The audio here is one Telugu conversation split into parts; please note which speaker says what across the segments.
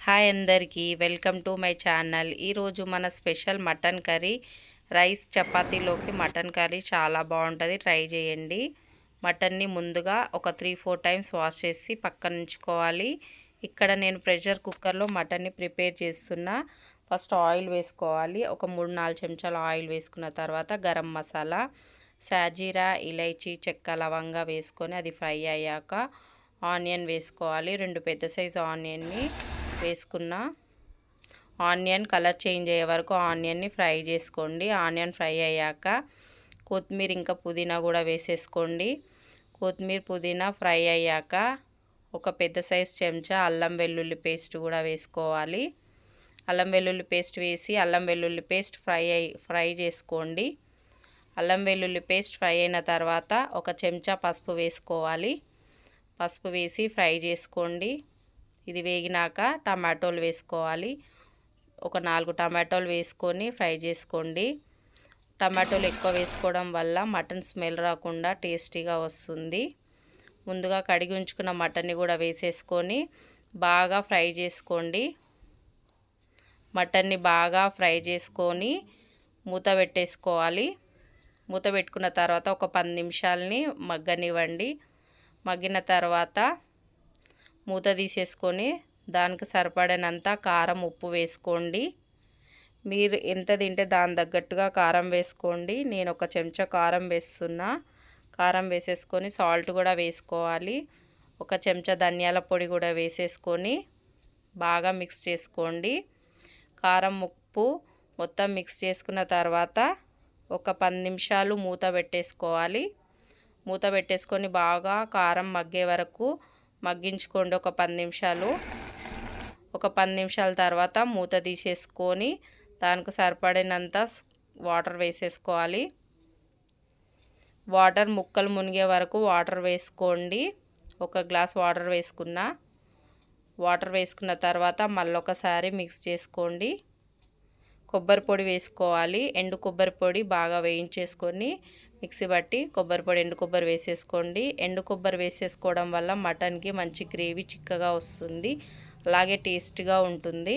Speaker 1: హాయ్ అందరికీ వెల్కమ్ టు మై ఛానల్. ఈరోజు మన స్పెషల్ మటన్ కర్రీ. రైస్ చపాతీలోకి మటన్ కర్రీ చాలా బాగుంటుంది, ట్రై చేయండి. మటన్ని ముందుగా ఒక 3-4 టైమ్స్ వాష్ చేసి పక్కన ఉంచుకోవాలి. ఇక్కడ నేను ప్రెషర్ కుక్కర్లో మటన్ని ప్రిపేర్ చేస్తున్నా. ఫస్ట్ ఆయిల్ వేసుకోవాలి. ఒక 3-4 చెంచాల ఆయిల్ వేసుకున్న తర్వాత గరం మసాలా, సాజీరా, ఇలైచి, చెక్క, లవంగా వేసుకొని అది ఫ్రై అయ్యాక ఆనియన్ వేసుకోవాలి. 2 పెద్ద సైజు ఆనియన్ని వేసుకున్న ఆనియన్ కలర్ చేంజ్ అయ్యే వరకు ఆనియన్ని ఫ్రై చేసుకోండి. ఆనియన్ ఫ్రై అయ్యాక కొత్తిమీర ఇంకా పుదీనా కూడా వేసేసుకోండి. కొత్తిమీర పుదీనా ఫ్రై అయ్యాక ఒక పెద్ద సైజ్ చెంచా అల్లం వెల్లుల్లి పేస్ట్ కూడా వేసుకోవాలి. అల్లం వెల్లుల్లి పేస్ట్ వేసి అల్లం వెల్లుల్లి పేస్ట్ ఫ్రై చేసుకోండి. అల్లం వెల్లుల్లి పేస్ట్ ఫ్రై అయిన తర్వాత ఒక చెంచా పసుపు వేసుకోవాలి. పసుపు వేసి ఫ్రై చేసుకోండి. ఇది వేగినాక టమాటోలు వేసుకోవాలి. ఒక 4 టమాటోలు వేసుకొని ఫ్రై చేసుకోండి. టమాటోలు ఎక్కువ వేసుకోవడం వల్ల మటన్ స్మెల్ రాకుండా టేస్టీగా వస్తుంది. ముందుగా కడిగి ఉంచుకున్న మటన్ని కూడా వేసేసుకొని బాగా ఫ్రై చేసుకోండి. మటన్ని బాగా ఫ్రై చేసుకొని మూత పెట్టేసుకోవాలి. మూత పెట్టుకున్న తర్వాత ఒక 10 నిమిషాలని మగ్గనివ్వండి. మగ్గిన తర్వాత మూత తీసేసుకొని దానికి సరిపడినంత కారం, ఉప్పు వేసుకోండి. మీరు ఎంత తింటే దాని తగ్గట్టుగా కారం వేసుకోండి. నేను ఒక చెంచా కారం వేస్తున్నా. కారం వేసేసుకొని సాల్ట్ కూడా వేసుకోవాలి. ఒక చెంచా ధనియాల పొడి కూడా వేసేసుకొని బాగా మిక్స్ చేసుకోండి. కారం, ఉప్పు మొత్తం మిక్స్ చేసుకున్న తర్వాత ఒక 10 నిమిషాలు మూత పెట్టేసుకోవాలి. మూత పెట్టేసుకొని బాగా కారం మగ్గే వరకు మగ్గించుకోండి. ఒక 10 నిమిషాలు. ఒక 10 నిమిషాల తర్వాత మూత తీసేసుకొని దానికి సరిపడినంత వాటర్ వేసేసుకోవాలి. వాటర్ ముక్కలు మునిగే వరకు వాటర్ వేసుకోండి. ఒక గ్లాస్ వాటర్ వేసుకున్నా. వాటర్ వేసుకున్న తర్వాత మళ్ళొకసారి మిక్స్ చేసుకోండి. కొబ్బరి పొడి వేసుకోవాలి. ఎండు కొబ్బరి పొడి బాగా వేయించేసుకొని మిక్సీ బట్టి కొబ్బరి పొడి, ఎండు కొబ్బరి వేసేసుకోండి. ఎండు కొబ్బరి వేసేసుకోవడం వల్ల మటన్కి మంచి గ్రేవీ చిక్కగా వస్తుంది, అలాగే టేస్ట్గా ఉంటుంది.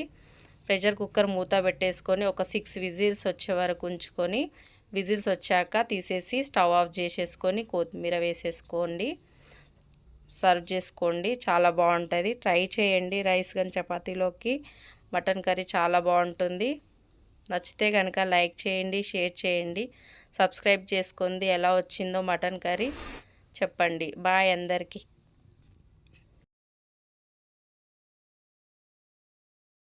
Speaker 1: ప్రెషర్ కుక్కర్ మూత పెట్టేసుకొని ఒక 6 విజిల్స్ వచ్చే వరకు ఉంచుకొని విజిల్స్ వచ్చాక తీసేసి స్టవ్ ఆఫ్ చేసేసుకొని కొత్తిమీర వేసేసుకోండి. సర్వ్ చేసుకోండి. చాలా బాగుంటుంది, ట్రై చేయండి. రైస్ కానీ చపాతీలోకి మటన్ కర్రీ చాలా బాగుంటుంది. నచ్చితే కనుక లైక్ చేయండి, షేర్ చేయండి, సబ్స్క్రైబ్ చేసుకుంది. ఎలా వచ్చిందో మటన్ కర్రీ చెప్పండి. బాయ్ అందరికీ.